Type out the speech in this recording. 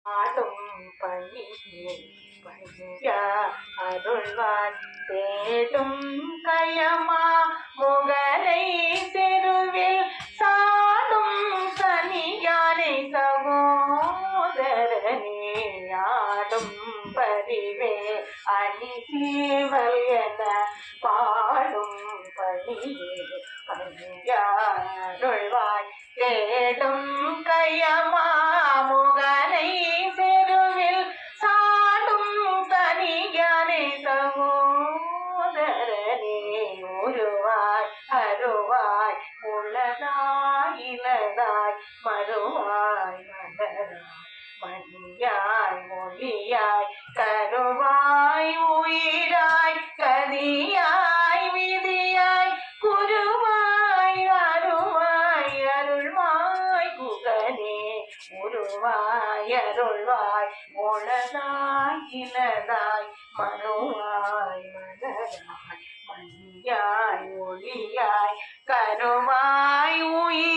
ஆடும் பணியே பணிய அருள்வார் தேடும் கயமா முகலை தெருவில் சாடும் சனியானை சகோதரனே ஆடும் பரிவே அணி சீவல் என பாடும் பணியே பணிய அருள்வாய் தேடும் கயமா முகலை தெருவில் சாடும் தனியானை சகோதரனே உருவாய் அருவாய் உளதாய் இலதாய் மறுவாய் மலராய் மணியாய் மொழியாய் கருவாய் உயிராய் கதியாய் விதியாய் குருவாய் அருவாய் அருள்வாய் குகனே உருவாய் அருள்வாய் உளதாய் இலதாய் மறுவாய் மலராய் மணியாய் ஒளியாய் கருவாய் உயிர்